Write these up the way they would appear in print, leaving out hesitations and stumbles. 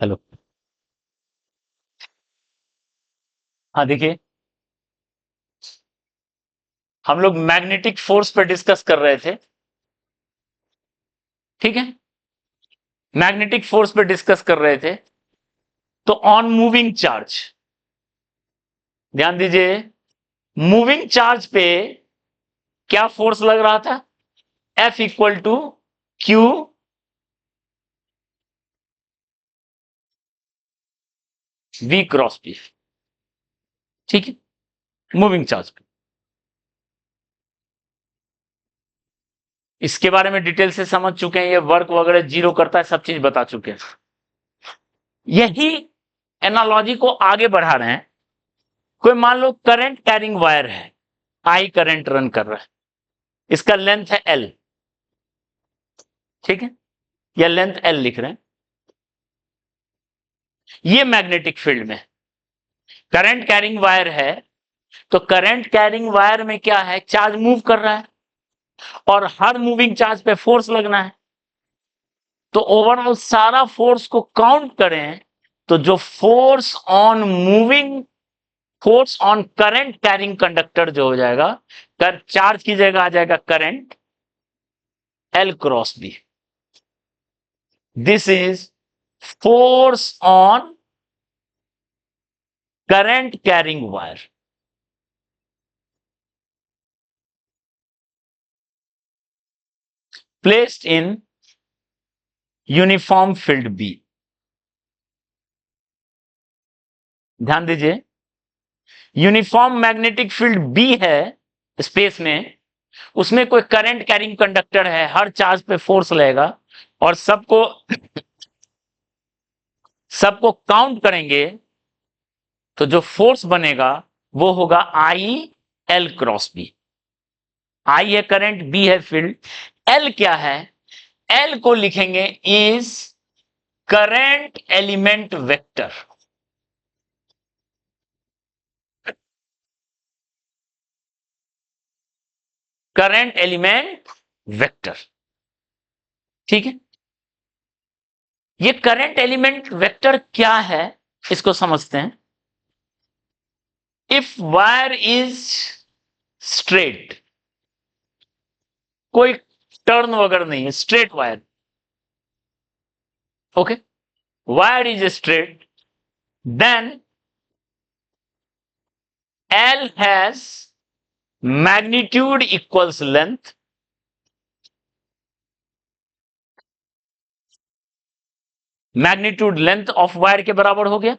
Hello. हाँ, देखिए, हम लोग मैग्नेटिक फोर्स पर डिस्कस कर रहे थे। ठीक है, मैग्नेटिक फोर्स पर डिस्कस कर रहे थे। तो ऑन मूविंग चार्ज, ध्यान दीजिए, मूविंग चार्ज पे क्या फोर्स लग रहा था? F equal to Q V cross P. ठीक है, मूविंग चार्ज पे। इसके बारे में डिटेल से समझ चुके हैं, ये वर्क वगैरह जीरो करता है, सब चीज बता चुके हैं। यही एनालॉजी को आगे बढ़ा रहे हैं। कोई मान लो करंट कैरिंग वायर है, आई करंट रन कर रहा है, इसका लेंथ है एल। ठीक है, या लेंथ एल लिख रहे हैं। ये मैग्नेटिक फील्ड में करंट कैरिंग वायर है। तो करंट कैरिंग वायर में क्या है? चार्ज मूव कर रहा है और हर मूविंग चार्ज पे फोर्स लगना है। तो ओवरऑल सारा फोर्स को काउंट करें तो जो force on moving, force on current carrying conductor जो हो जाएगा, कर चार्ज की जगह आ जाएगा current L cross B. This is force on current carrying wire placed in uniform field B. ध्यान दीजिए, यूनिफॉर्म मैग्नेटिक फील्ड बी है स्पेस में, उसमें कोई करंट कैरिंग कंडक्टर है, हर चार्ज पे फोर्स लगेगा और सबको सबको काउंट करेंगे तो जो फोर्स बनेगा वो होगा आई एल क्रॉस बी। आई है करंट, बी है फील्ड, एल क्या है? एल को लिखेंगे is current element vector. Current element vector. ठीक है, ये करंट एलिमेंट वेक्टर क्या है इसको समझते हैं। इफ वायर इज स्ट्रेट, कोई टर्न वगैरह नहीं है, straight wire. Okay, wire is straight, then L has magnitude equals length, magnitude length of wire के बराबर हो गया,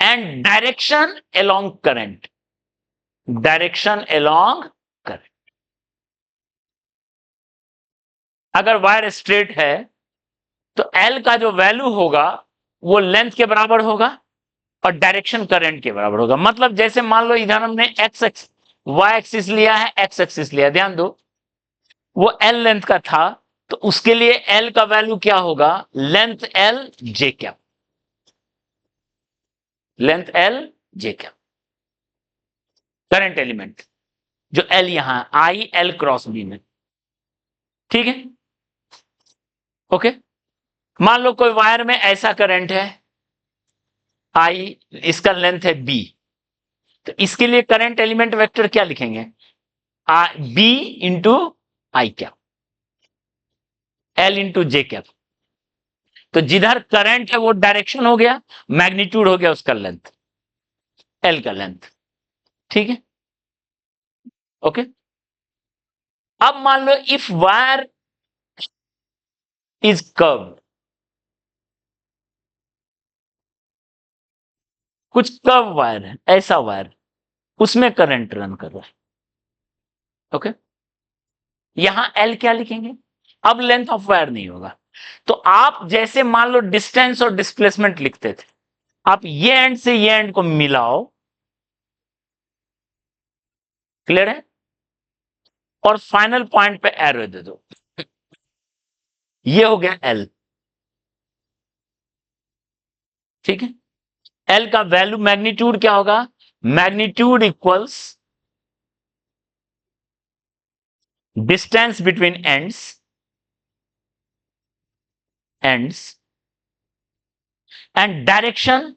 and direction along current, direction along current. अगर वायर स्ट्रेट है तो एल का जो वैल्यू होगा वो लेंथ के बराबर होगा और डायरेक्शन करंट के बराबर होगा। मतलब जैसे मान लो इधर हमने एक्स एक्स वाई एक्सिस लिया है, एक्स एक्सिस लिया, ध्यान दो, वो एल लेंथ का था तो उसके लिए एल का वैल्यू क्या होगा? Length L J cap, length L J cap, current element जो एल यहां आई एल क्रॉस बी में। ठीक है, ओके। मान लो कोई वायर में ऐसा करंट है आई, इसका लेंथ है बी, तो इसके लिए करंट एलिमेंट वेक्टर क्या लिखेंगे? बी इंटू आई कैप, एल इंटू जे कैप। तो जिधर करंट है वो डायरेक्शन हो गया, मैग्नीट्यूड हो गया उसका लेंथ, एल का लेंथ। ठीक है, ओके। अब मान लो इफ वायर इज कर्व, कुछ कर्व वायर है, ऐसा वायर, उसमें करंट रन कर रहा है। ओके, यहां एल क्या लिखेंगे? अब लेंथ ऑफ वायर नहीं होगा, तो आप जैसे मान लो डिस्टेंस और डिस्प्लेसमेंट लिखते थे, आप ये एंड से ये एंड को मिलाओ, क्लियर है, और फाइनल पॉइंट पे एरो दे दो, ये हो गया एल। ठीक है, एल का वैल्यू मैग्नीट्यूड क्या होगा? Magnitude equals distance between ends, ends and direction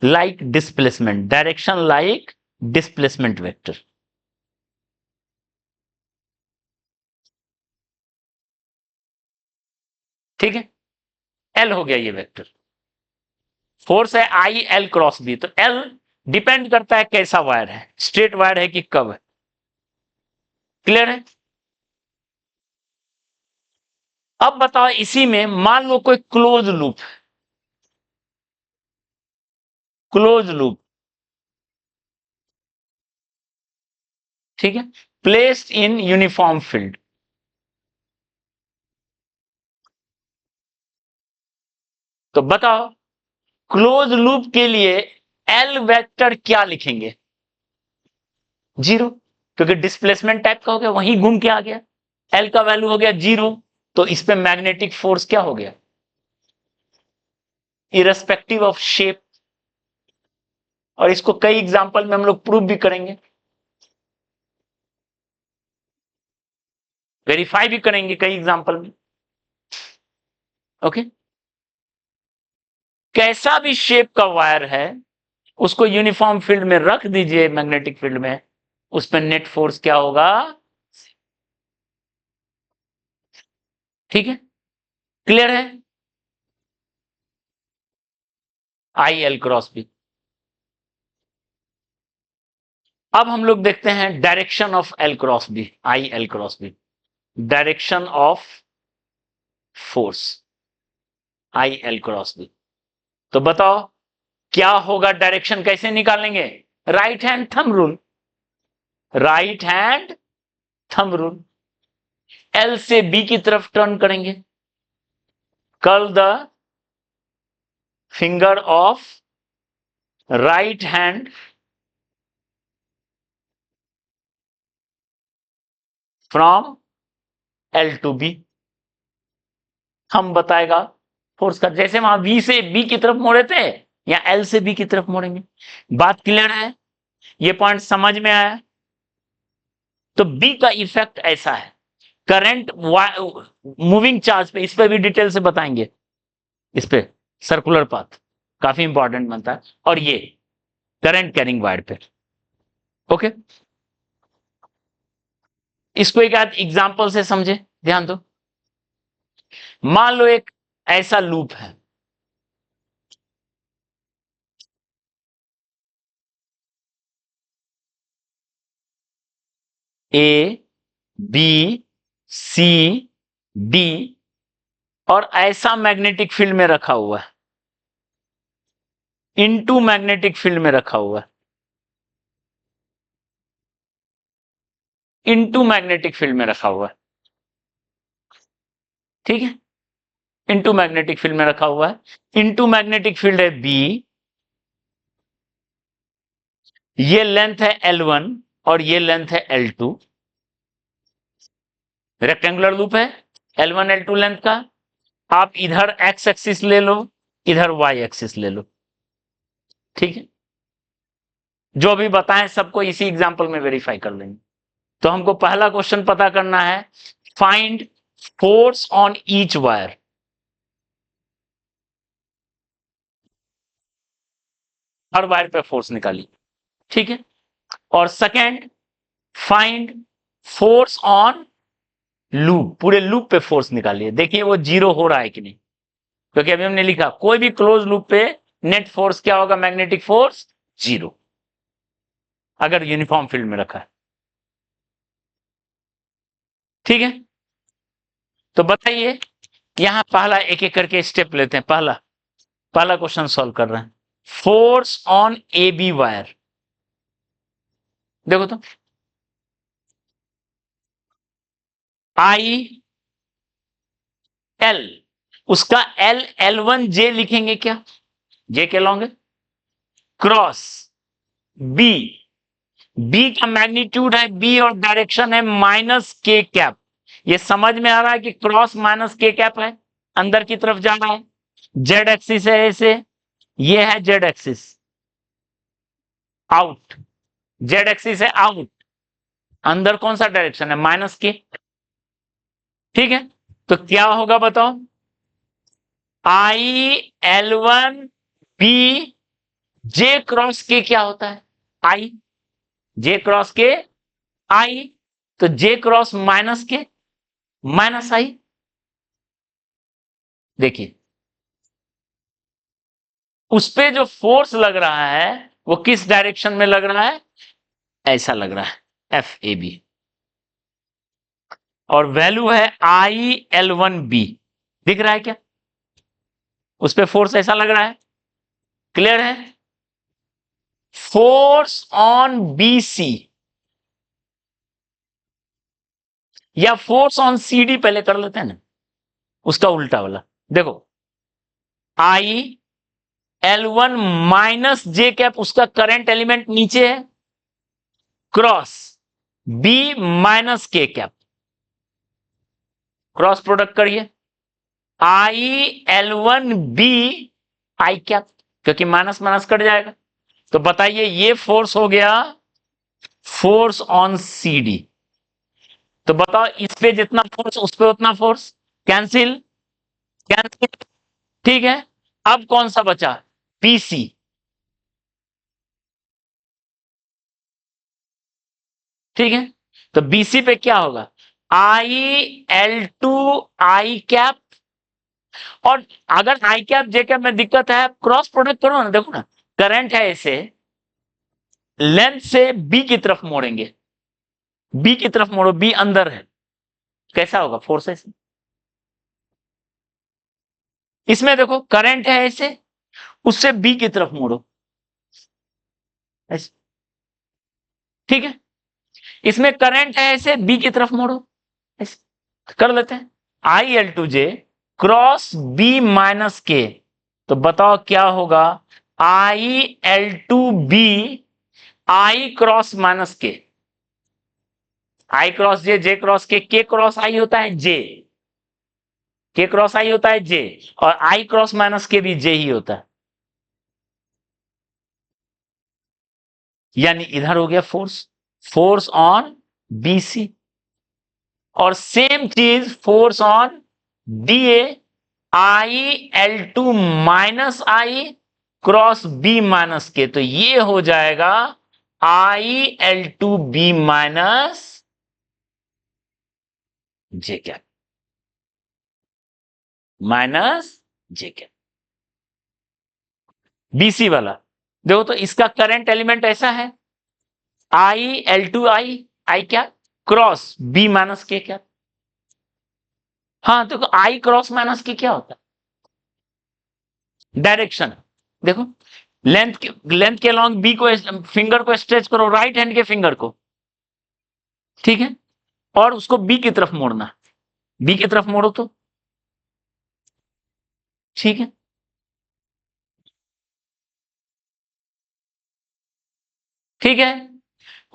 like displacement, direction like displacement vector. ठीक है, एल हो गया ये वेक्टर, फोर्स है आई एल क्रॉस बी, तो एल डिपेंड करता है कैसा वायर है, स्ट्रेट वायर है कि कब है। क्लियर है? अब बताओ इसी में मान लो कोई क्लोज लूप, क्लोज लूप, ठीक है, प्लेस्ड इन यूनिफॉर्म फील्ड। तो बताओ क्लोज लूप के लिए एल वेक्टर क्या लिखेंगे? जीरो, क्योंकि डिस्प्लेसमेंट टाइप का हो गया, वहीं घूम के आ गया, एल का वैल्यू हो गया जीरो, तो इस पे मैग्नेटिक फोर्स क्या हो गया? Irrespective of shape. और इसको कई एग्जांपल में हम लोग प्रूव भी करेंगे, वेरीफाई भी करेंगे कई एग्जांपल में। ओके, कैसा भी शेप का वायर है उसको यूनिफॉर्म फील्ड में रख दीजिए, मैग्नेटिक फील्ड में, उस पर नेट फोर्स क्या होगा? ठीक है, क्लियर है? I L cross B. अब हम लोग देखते हैं direction of L cross B, I L cross B, direction of force I L cross B. तो बताओ क्या होगा, डायरेक्शन कैसे निकालेंगे? Right hand thumb rule, right hand thumb rule, L से बी की तरफ टर्न करेंगे, curl the finger of right hand from L to B. हम बताएगा फोर्स का, जैसे वहां बी से बी की तरफ मोड़े थे या एल से बी की तरफ मोड़ेंगे। बात क्लियर है? ये पॉइंट समझ में आया? तो बी का इफेक्ट ऐसा है, करंट मूविंग चार्ज पे, इस पे भी डिटेल से बताएंगे, इस पे सर्कुलर पाथ काफी इंपॉर्टेंट बनता है, और ये करंट कैरिंग वायर पे। ओके, इसको एक आध एग्जांपल से समझे, ध्यान दो। मान लो एक ऐसा लूप है, ए बी सी डी, और ऐसा मैग्नेटिक फील्ड में रखा हुआ है, इनटू मैग्नेटिक फील्ड में रखा हुआ है, इनटू मैग्नेटिक फील्ड में रखा हुआ है। ठीक है, इनटू मैग्नेटिक फील्ड में रखा हुआ है, इनटू मैग्नेटिक फील्ड है बी, ये लेंथ है L1 और ये लेंथ है L2, रेक्टेंगुलर लूप है, L1 L2 लेंथ का। आप इधर एक्स एक्सिस ले लो, इधर वाई एक्सिस ले लो। ठीक है, जो भी बताएं सबको इसी एग्जांपल में वेरीफाई कर लेंगे। तो हमको पहला क्वेश्चन पता करना है, find force on each wire. Her wire पे फोर्स निकाली, ठीक है। और second, find force on loop, पूरे लूप पे फोर्स निकालिए, देखिए वो जीरो हो रहा है कि नहीं, क्योंकि अभी हमने लिखा कोई भी क्लोज लूप पे नेट फोर्स क्या होगा? मैग्नेटिक फोर्स जीरो, अगर यूनिफॉर्म फील्ड में रखा है। ठीक है, तो बताइए, यहां पहला एक एक करके स्टेप लेते हैं। पहला पहला क्वेश्चन सॉल्व कर रहे हैं, force on A B wire. देखो तो, आई एल, उसका एल L1 जे लिखेंगे क्या? जे के लॉन्ग क्रॉस बी, बी का मैग्नीट्यूड है बी और डायरेक्शन है माइनस के कैप। ये समझ में आ रहा है कि क्रॉस माइनस के कैप है, अंदर की तरफ जा रहा है। जेड एक्सिस है ऐसे, ये है Z axis, out, Z axis है आउट, अंदर कौन सा डायरेक्शन है? माइनस के। ठीक है, तो क्या होगा बताओ? I L one B J cross K क्या होता है? आई, जे क्रॉस के आई, तो जे क्रॉस माइनस के माइनस आई। देखिए उस पे जो फोर्स लग रहा है वो किस डायरेक्शन में लग रहा है? ऐसा लग रहा है, एफ ए बी, और वैल्यू है आई एल वन बी। दिख रहा है क्या? उस पे फोर्स ऐसा लग रहा है, क्लियर है? फोर्स ऑन बी सी या फोर्स ऑन सी डी पहले कर लेते हैं ना, उसका उल्टा वाला। देखो I L one minus J cap, उसका करंट एलिमेंट नीचे है, cross B minus K cap, cross product करिए, I L one B I cap, क्योंकि माइनस माइनस कट जाएगा। तो बताइए ये फोर्स हो गया फोर्स ऑन सी डी। तो बताओ इस पे जितना फोर्स उस पे उतना फोर्स, कैंसिल कैंसिल, ठीक है। अब कौन सा बचा? पीसी। ठीक है, तो बीसी पे क्या होगा? I L to I cap, और अगर आई कैप जे कैप में दिक्कत है क्रॉस प्रोडक्ट करो ना, देखो ना करंट है इसे लेंथ से बी की तरफ मोड़ेंगे, बी की तरफ मोड़ो, बी अंदर है, कैसा होगा फोर्स ऐसे? इसमें देखो करंट है ऐसे, उससे बी की तरफ मोड़ो ऐसे, ठीक है। इसमें करंट है ऐसे, बी की तरफ मोड़ो ऐसे, कर लेते हैं। I L two J cross B minus K, तो बताओ क्या होगा? I L to B I cross minus K cross K cross I होता है जे, के क्रॉस आई होता है जे, और आई क्रॉस माइनस के भी जे ही होता है, यानी इधर हो गया फोर्स, फोर्स ऑन बीसी। और सेम चीज force on D A, I L two minus I cross B minus K, तो ये हो जाएगा I L to B minus J cap, minus J cap, BC वाला। देखो तो इसका करंट एलिमेंट ऐसा है, आई एल टू आई आई क्या क्रॉस बी माइनस के क्या। हाँ देखो आई क्रॉस माइनस के क्या होता है? डायरेक्शन। देखो लेंथ के अलॉन्ग बी को, फिंगर को स्ट्रेच करो, राइट हैंड के फिंगर को, ठीक है, और उसको बी की तरफ मोड़ना, बी की तरफ मोड़ो तो ठीक है। ठीक है,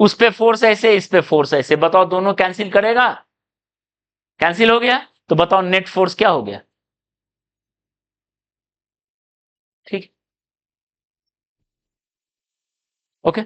उस पे फोर्स ऐसे, इस पे फोर्स ऐसे, बताओ दोनों कैंसिल करेगा? कैंसिल हो गया, तो बताओ नेट फोर्स क्या हो गया? ठीक, ओके।